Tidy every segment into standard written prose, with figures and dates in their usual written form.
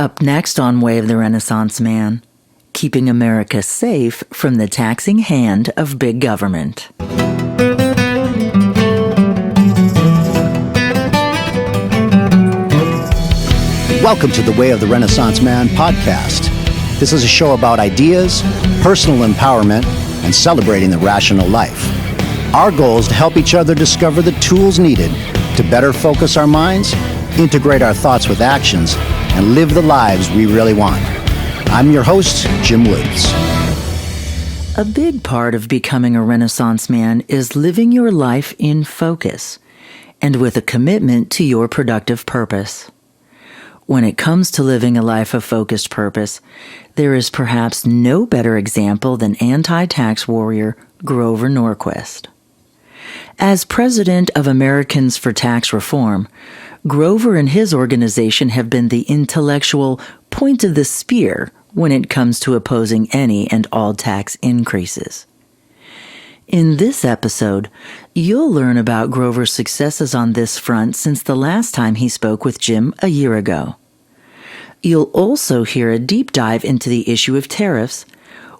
Up next on Way of the Renaissance Man, keeping America safe from the taxing hand of big government. Welcome to the Way of the Renaissance Man podcast. This is a show about ideas, personal empowerment, and celebrating the rational life. Our goal is to help each other discover the tools needed to better focus our minds, integrate our thoughts with actions, and live the lives we really want. I'm your host, Jim Woods. A big part of becoming a Renaissance man is living your life in focus and with a commitment to your productive purpose. When it comes to living a life of focused purpose, there is perhaps no better example than anti-tax warrior Grover Norquist. As president of Americans for Tax Reform, Grover and his organization have been the intellectual point of the spear when it comes to opposing any and all tax increases. In this episode, you'll learn about Grover's successes on this front since the last time he spoke with Jim a year ago. You'll also hear a deep dive into the issue of tariffs,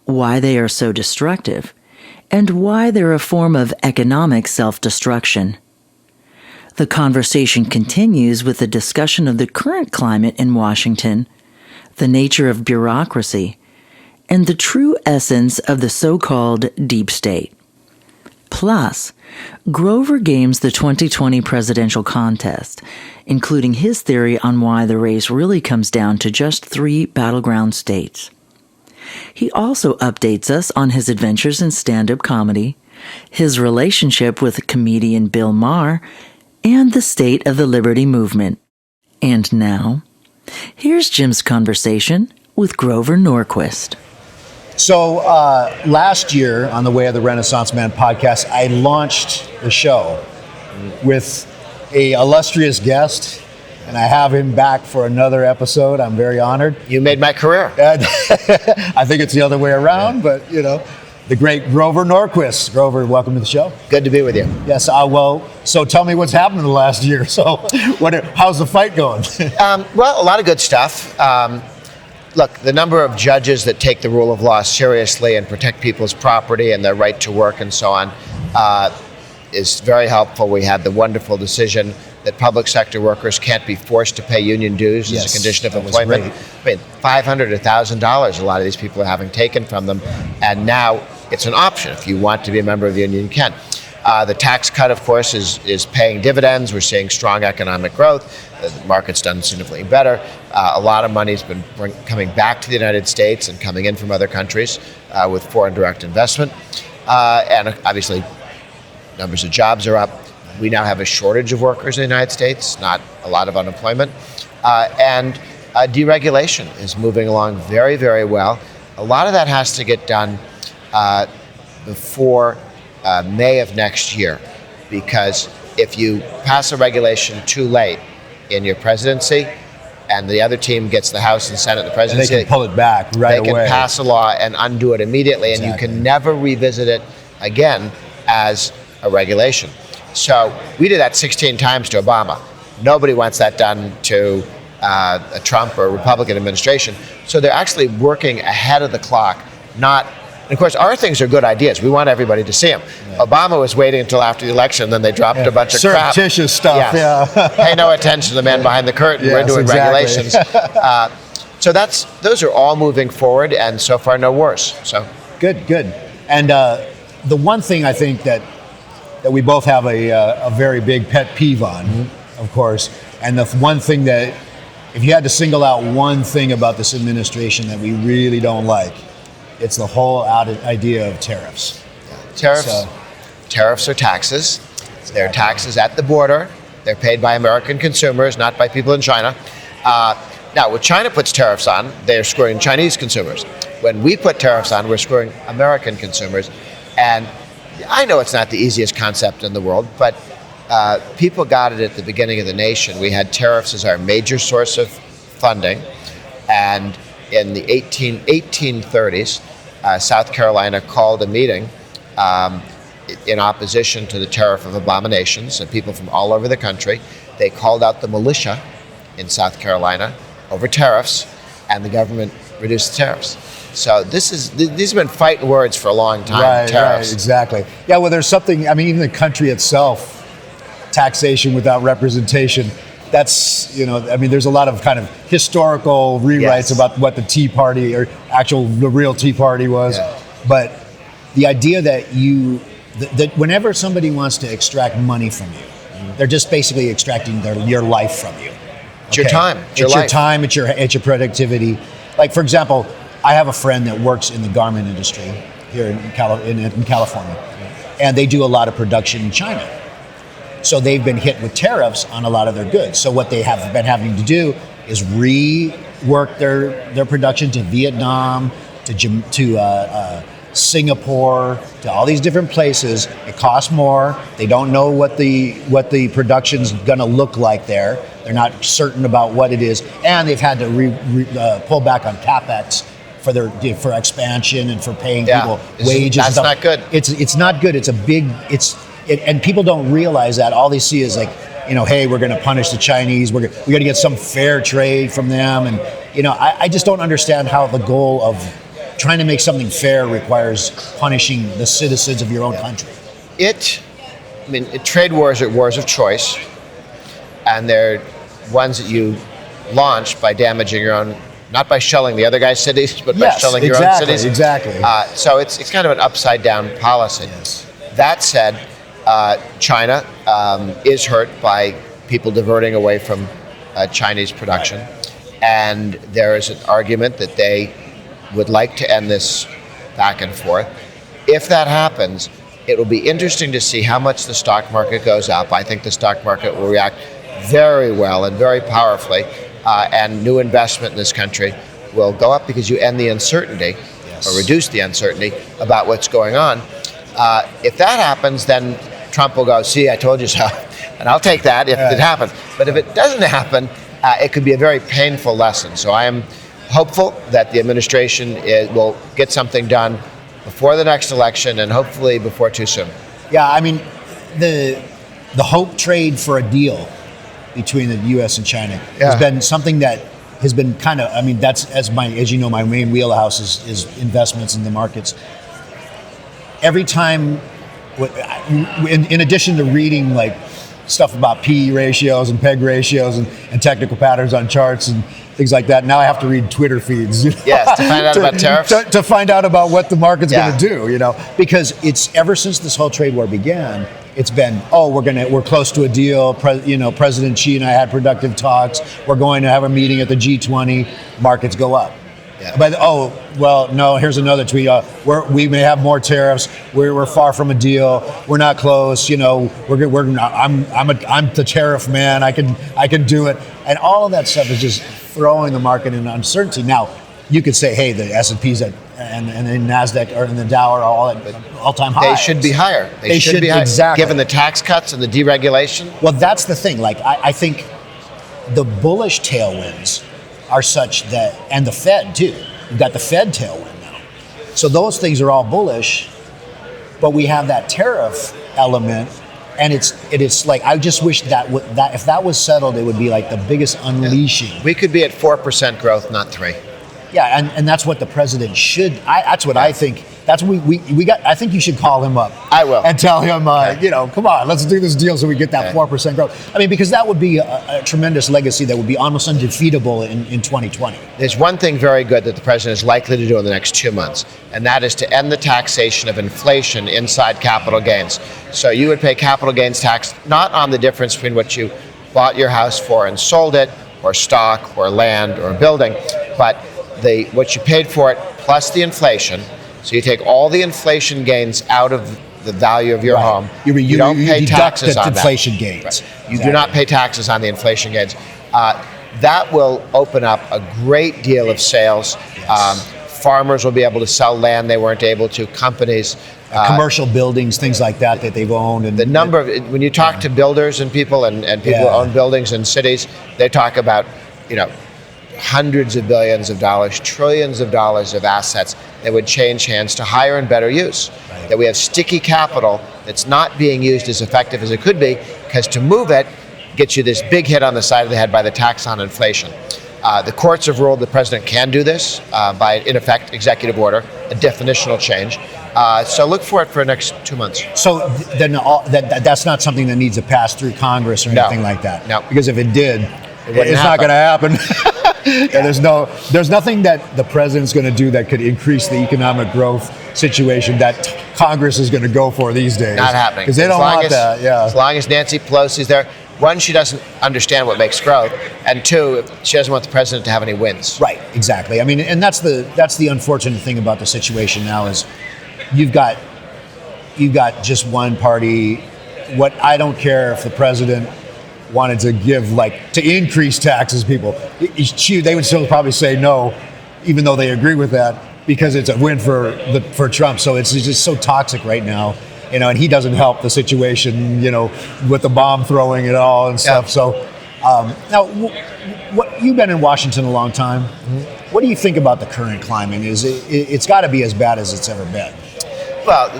why they are so destructive, and why they're a form of economic self-destruction. The conversation continues with a discussion of the current climate in Washington, the nature of bureaucracy, and the true essence of the so-called deep state. Plus, Grover games the 2020 presidential contest, including his theory on why the race really comes down to just 3 battleground states. He also updates us on his adventures in stand-up comedy, his relationship with comedian Bill Maher, and the state of the Liberty Movement. And now, here's Jim's conversation with Grover Norquist. So last year on the Way of the Renaissance Man podcast, I launched the show with an illustrious guest, and I have him back for another episode. I'm very honored. You made my career. I think it's the other way around, but you know, the great Grover Norquist. Grover, welcome to the show. Good to be with you. Yes, well, so tell me what's happened in the last year. So how's the fight going? Well, a lot of good stuff. Look, the number of judges that take the rule of law seriously and protect people's property and their right to work and so on is very helpful. We had the wonderful decision that public sector workers can't be forced to pay union dues as a condition of employment. I mean, $500 to $1,000 a lot of these people are having taken from them, and now it's an option. If you want to be a member of the union, you can. The tax cut, of course, is paying dividends. We're seeing strong economic growth. The market's done significantly better. A lot of money's been coming back to the United States and coming in from other countries with foreign direct investment. And obviously, numbers of jobs are up. We now have a shortage of workers in the United States, not a lot of unemployment. And deregulation is moving along very, very well. A lot of that has to get done before May of next year, because if you pass a regulation too late in your presidency and the other team gets the House and Senate, the presidency, and they can pull it back right away. They can pass a law and undo it immediately, and you can never revisit it again as a regulation. So we did that 16 times to Obama. Nobody wants that done to a Trump or Republican administration. So they're actually working ahead of the clock, not. And of course, our things are good ideas. We want everybody to see them. Yeah. Obama was waiting until after the election, then they dropped a bunch of crap. Surreptitious stuff, yes. Pay no attention to the man behind the curtain. Yes, we're doing regulations. So those are all moving forward, and so far no worse. So good. And the one thing I think that we both have a very big pet peeve on, of course, and the one thing that, if you had to single out one thing about this administration that we really don't like, it's the whole idea of tariffs. Tariffs are taxes. They're taxes at the border. They're paid by American consumers, not by people in China. Now, when China puts tariffs on, they're screwing Chinese consumers. When we put tariffs on, we're screwing American consumers. And I know it's not the easiest concept in the world, but people got it at the beginning of the nation. We had tariffs as our major source of funding, and in the 1830s, South Carolina called a meeting in opposition to the tariff of abominations, and people from all over the country. They called out the militia in South Carolina, over tariffs, and the government reduced the tariffs. So these have been fighting words for a long time. Right, exactly. Yeah, well, there's something. I mean, even the country itself, taxation without representation. That's, I mean, there's a lot of kind of historical rewrites about what the Tea Party or the real Tea Party was. Yeah. But the idea that that whenever somebody wants to extract money from you, they're just basically extracting your life from you. It's your time. It's your time. It's your productivity. Like, for example, I have a friend that works in the garment industry here in California, and they do a lot of production in China. So they've been hit with tariffs on a lot of their goods. So what they have been having to do is rework their production to Vietnam, to Singapore, to all these different places. It costs more. They don't know what the production's going to look like there. They're not certain about what it is, and they've had to pull back on capex for expansion and for paying people wages. That's not good. It's not good. It's a big. And people don't realize that. All they see is like, hey, we're going to punish the Chinese. We got to get some fair trade from them. And, I just don't understand how the goal of trying to make something fair requires punishing the citizens of your own country. Trade wars are wars of choice. And they're ones that you launch by damaging your own, not by shelling the other guy's cities, but by shelling your own cities. Exactly. So it's kind of an upside down policy. Yes. That said, China is hurt by people diverting away from Chinese production. And there is an argument that they would like to end this back and forth. If that happens, it will be interesting to see how much the stock market goes up. I think the stock market will react very well and very powerfully, and new investment in this country will go up because you end the uncertainty, or reduce the uncertainty about what's going on. If that happens, then Trump will go, see, I told you so, and I'll take that if it happens. But if it doesn't happen, it could be a very painful lesson. So I am hopeful that the administration will get something done before the next election, and hopefully before too soon. Yeah, I mean, the hope trade for a deal between the U.S. and China has been something that has been kind of, that's, as you know, my main wheelhouse is investments in the markets. Every time, in addition to reading like stuff about PE ratios and PEG ratios and technical patterns on charts and things like that, now I have to read Twitter feeds. Yes, to find out about tariffs. To find out about what the market's going to do, because it's ever since this whole trade war began, it's been, we're close to a deal. President Xi and I had productive talks. We're going to have a meeting at the G20. Markets go up. Yeah. But no. Here's another tweet. We may have more tariffs. We're far from a deal. We're not close. I'm the tariff man. I can do it. And all of that stuff is just throwing the market in uncertainty. Now, you could say, hey, the S&Ps and the Nasdaq and the Dow are all at all-time highs. They should be higher. They should be higher. Exactly. Given the tax cuts and the deregulation. Well, that's the thing. Like, I think the bullish tailwinds are such that, and the Fed too. We've got the Fed tailwind now. So those things are all bullish, but we have that tariff element, and it is like, I just wish that if that was settled, it would be like the biggest unleashing. Yeah. We could be at 4% growth, not 3%. Yeah, and that's what the president should. That's what I think. That's what we got. I think you should call him up. I will. And tell him, come on, let's do this deal so we get that 4% growth. Because that would be a tremendous legacy that would be almost undefeatable in 2020. There's one thing very good that the president is likely to do in the next 2 months, and that is to end the taxation of inflation inside capital gains. So you would pay capital gains tax not on the difference between what you bought your house for and sold it, or stock, or land, or building, but what you paid for it plus the inflation. So you take all the inflation gains out of the value of your home. You don't pay taxes on that. Inflation gains. Right. You do not pay taxes on the inflation gains. That will open up a great deal of sales. Yes. Farmers will be able to sell land they weren't able to. Companies. Commercial buildings, things like that that they've owned. And the number of, when you talk to builders and people and people who own buildings in cities, they talk about, hundreds of billions of dollars, trillions of dollars of assets that would change hands to higher and better use. Right. That we have sticky capital that's not being used as effective as it could be, because to move it gets you this big hit on the side of the head by the tax on inflation. The courts have ruled the president can do this by, in effect, executive order, a definitional change. So look for it for the next 2 months. So then that's not something that needs to pass through Congress or anything like that? No. Because if it did, wouldn't it's not going to happen. Yeah. There's nothing that the president's going to do that could increase the economic growth situation that Congress is going to go for these days. Not happening. Because they don't want that. Yeah. As long as Nancy Pelosi's there, one, she doesn't understand what makes growth, and two, she doesn't want the president to have any wins. Right. Exactly. I mean, and that's the unfortunate thing about the situation now is you've got just one party. What I don't care if the president wanted to give, to increase taxes, people, they would still probably say no, even though they agree with that, because it's a win for Trump. So it's just so toxic right now, and he doesn't help the situation, with the bomb throwing and all and stuff. Yeah. So now, what you've been in Washington a long time. Mm-hmm. What do you think about the current climate? It's got to be as bad as it's ever been? Well,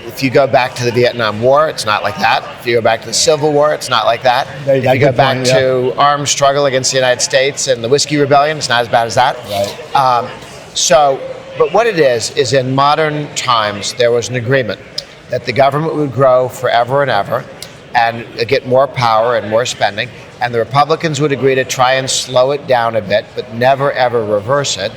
if you go back to the Vietnam War, it's not like that. If you go back to the Civil War, it's not like that. If you go back to armed struggle against the United States and the Whiskey Rebellion, it's not as bad as that. Right. But what it is in modern times, there was an agreement that the government would grow forever and ever and get more power and more spending, and the Republicans would agree to try and slow it down a bit, but never, ever reverse it.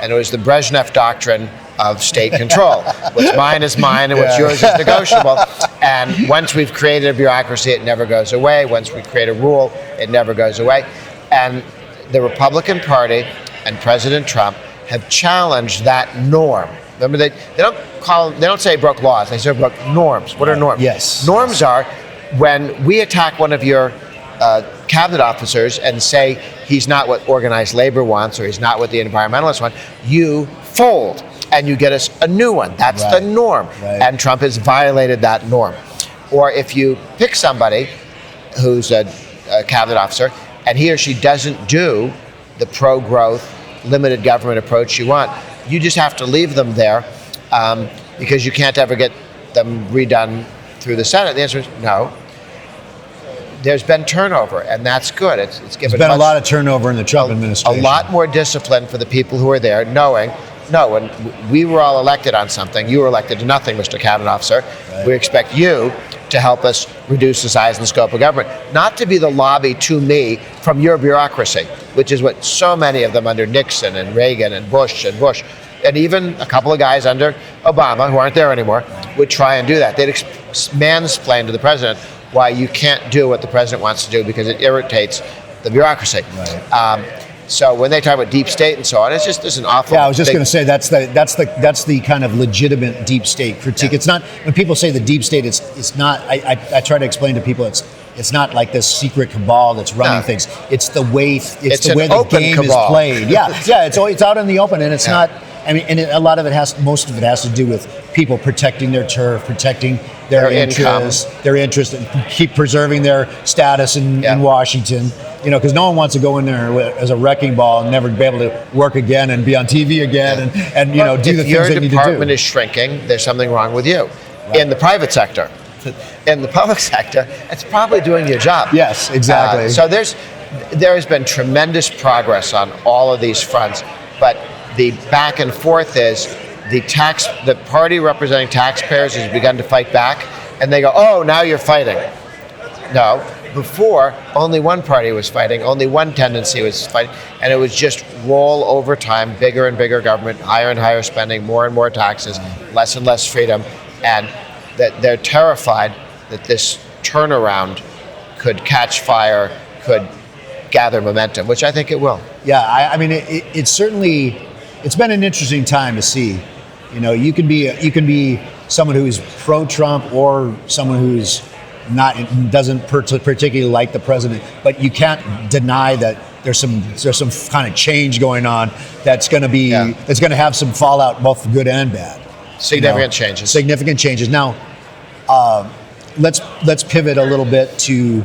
And it was the Brezhnev doctrine of state control. What's mine is mine and what's yours is negotiable. And once we've created a bureaucracy, it never goes away. Once we create a rule, it never goes away. And the Republican Party and President Trump have challenged that norm. Remember, they don't say broke laws, they say broke norms. What are norms? Yes. Norms are when we attack one of your cabinet officers and say he's not what organized labor wants or he's not what the environmentalists want, you fold and you get us a new one. That's the norm. Right. And Trump has violated that norm. Or if you pick somebody who's a cabinet officer and he or she doesn't do the pro-growth, limited government approach you want, you just have to leave them there because you can't ever get them redone through the Senate. The answer is no. There's been turnover, and that's good. It's given There's been a lot of turnover in the Trump administration. A lot more discipline for the people who are there, knowing, no, when we were all elected on something, you were elected to nothing, Mr. Cabinet Officer. Right. We expect you to help us reduce the size and scope of government, not to be the lobby to me from your bureaucracy, which is what so many of them under Nixon and Reagan and Bush, and even a couple of guys under Obama, who aren't there anymore, would try and do that. They'd mansplain to the president why you can't do what the president wants to do because it irritates the bureaucracy. Right. So when they talk about deep state and so on, it's just an awful. Yeah, I was just going to say that's the kind of legitimate deep state critique. Yeah. It's not when people say the deep state. It's not. I try to explain to people it's not like this secret cabal that's running things. It's the way the game cabal is played. Yeah, it's out in the open, and it's not. I mean, and a lot of most of it has to do with people protecting their turf, protecting their interests, and keep preserving their status in Washington. Because no one wants to go in there as a wrecking ball and never be able to work again and be on TV again and do the things they need to do. If your department is shrinking, there's something wrong with you. Right. In the private sector. In the public sector, it's probably doing your job. Yes, exactly. So there has been tremendous progress on all of these fronts, but the back and forth is the party representing taxpayers has begun to fight back, and they go, oh, now you're fighting. No, before, only one party was fighting, only one tendency was fighting, and it was just roll over time, bigger and bigger government, higher and higher spending, more and more taxes, less and less freedom, and that they're terrified that this turnaround could catch fire, could gather momentum, which I think it will. Yeah, I mean, it's certainly, it's been an interesting time to see. You can be someone who's pro-Trump or someone who's doesn't particularly like the president, but you can't deny that there's some kind of change going on that's going to have some fallout, both good and bad. Significant changes. Now, let's pivot a little bit to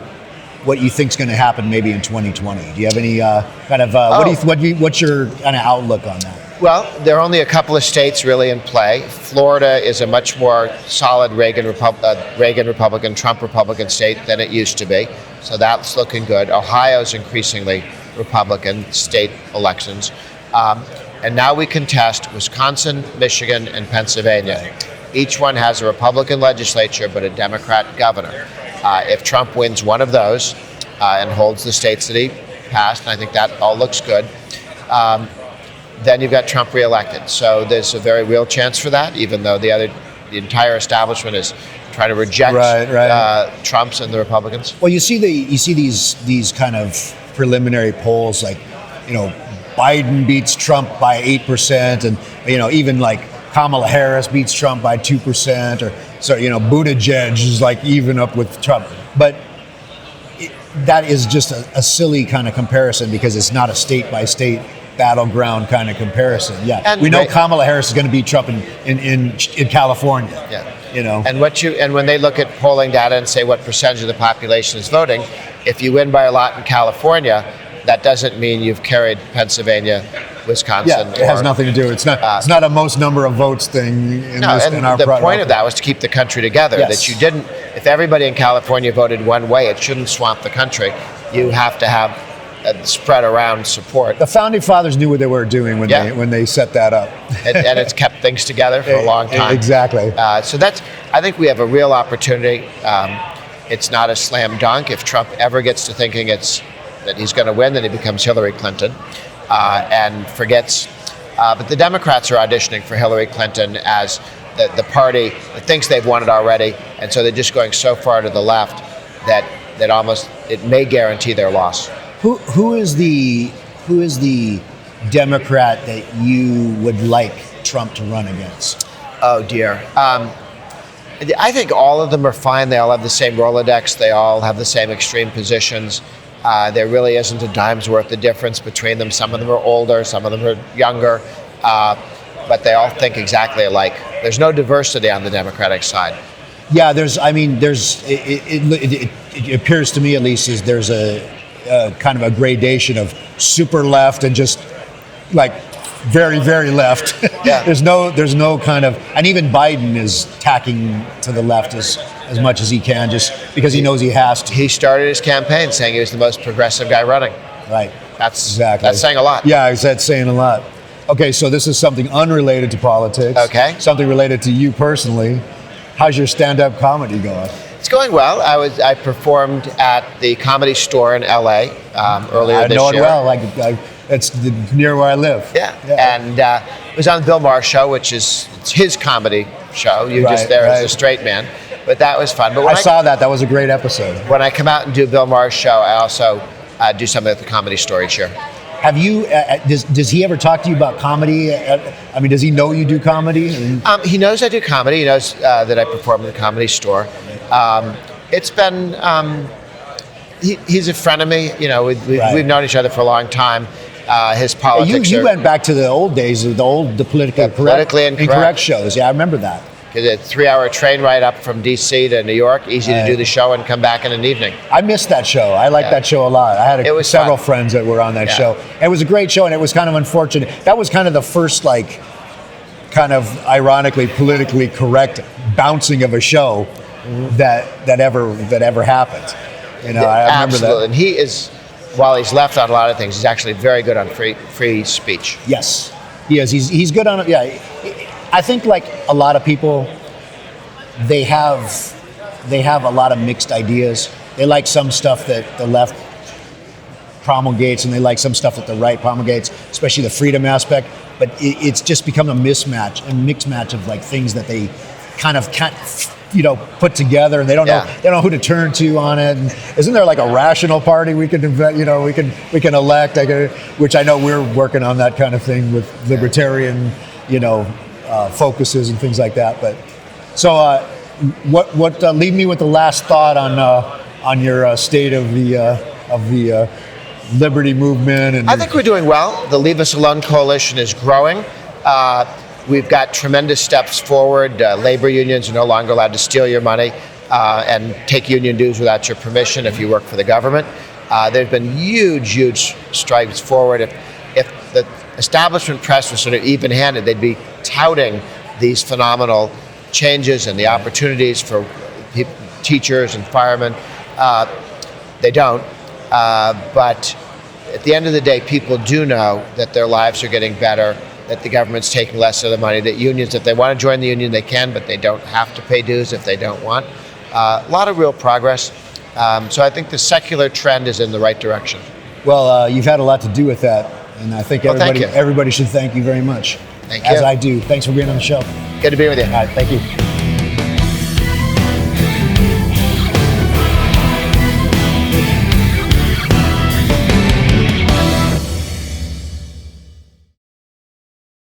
what you think is going to happen maybe in 2020. Do you have any what's your kind of outlook on that? Well, there are only a couple of states really in play. Florida is a much more solid Reagan Republican, Trump Republican state than it used to be. So that's looking good. Ohio is increasingly Republican state elections. And now we contest Wisconsin, Michigan, and Pennsylvania. Each one has a Republican legislature but a Democrat governor. If Trump wins one of those and holds the states that he passed, and I think that all looks good, then you've got Trump reelected. So there's a very real chance for that, even though the entire establishment is trying to reject Trump's and the Republicans. Well, you see these kind of preliminary polls, like, Biden beats Trump by 8%, and even like Kamala Harris beats Trump by 2%, or so Buttigieg is like even up with Trump. But that is just a silly kind of comparison because it's not a state by state battleground kind of comparison. Yeah, and we know Kamala Harris is going to beat Trump in California. Yeah, and when they look at polling data and say what percentage of the population is voting, if you win by a lot in California, that doesn't mean you've carried Pennsylvania, Wisconsin. Yeah, it has nothing to do. It's not a most number of votes thing. The point of that was to keep the country together. Yes. That you didn't. If everybody in California voted one way, it shouldn't swamp the country. You have to have spread around support. The founding fathers knew what they were doing when they set that up, and it's kept things together for a long time. Exactly. So I think we have a real opportunity. It's not a slam dunk. If Trump ever gets to thinking that he's going to win, then he becomes Hillary Clinton and forgets. But the Democrats are auditioning for Hillary Clinton as the party that thinks they've won it already, and so they're just going so far to the left that almost it may guarantee their loss. Who is the Democrat that you would like Trump to run against? Oh dear. I think all of them are fine. They all have the same Rolodex. They all have the same extreme positions. There really isn't a dime's worth of difference between them. Some of them are older, some of them are younger, but they all think exactly alike. There's no diversity on the Democratic side. Yeah, it appears to me at least is there's a kind of a gradation of super left and just like very, very left. Yeah. There's no kind of, and even Biden is tacking to the left as much as he can, just because he knows he has to. He started his campaign saying he was the most progressive guy running. Right. That's saying a lot. Yeah, that's saying a lot. Okay, so this is something unrelated to politics. Okay. Something related to you personally. How's your stand-up comedy going? It's going well. I performed at the Comedy Store in LA earlier this year. I know it well. It's near where I live. Yeah. And it was on the Bill Maher show, which is his comedy show. You're just there as a straight man. But that was fun. But I saw that. That was a great episode. When I come out and do Bill Maher's show, I also do something at the Comedy Store each year. Have you? Does he ever talk to you about comedy? I mean, does he know you do comedy? He knows I do comedy. He knows that I perform at the Comedy Store. It's been. He's a friend of me. We've known each other for a long time. His politics. You went back to the old days of the politically incorrect shows. Yeah, I remember that. A 3-hour train ride up from D.C. to New York, easy to do the show and come back in an evening. I missed that show. I liked that show a lot. I had several friends that were on that show. It was a great show, and it was kind of unfortunate. That was kind of the first, kind of ironically politically correct bouncing of a show that ever happened. I remember absolutely. that. And he is, while he's left on a lot of things, he's actually very good on free speech. Yes, he is. He's good on it. Yeah. I think like a lot of people, they have a lot of mixed ideas. They like some stuff that the left promulgates, and they like some stuff that the right promulgates, especially the freedom aspect. But it's just become a mixed match of like things that they kind of can't, put together, and they don't know who to turn to on it. And isn't there like a rational party we can invent? We can elect, which I know we're working on that kind of thing with libertarian, focuses and things like that. But so, what leave me with the last thought on your state of the liberty movement? And I think we're doing well. The Leave Us Alone coalition is growing. We've got tremendous steps forward. Labor unions are no longer allowed to steal your money and take union dues without your permission if you work for the government. There's been huge strides forward. If the establishment press was sort of even-handed, they'd be touting these phenomenal changes and the opportunities for teachers and firemen. They don't. But at the end of the day, people do know that their lives are getting better, that the government's taking less of the money, that unions, if they want to join the union, they can, but they don't have to pay dues if they don't want. A lot of real progress. So I think the secular trend is in the right direction. Well, you've had a lot to do with that, and I think thank you. everybody should thank you very much. Thank you. As I do. Thanks for being on the show. Good to be with you. All right, thank you.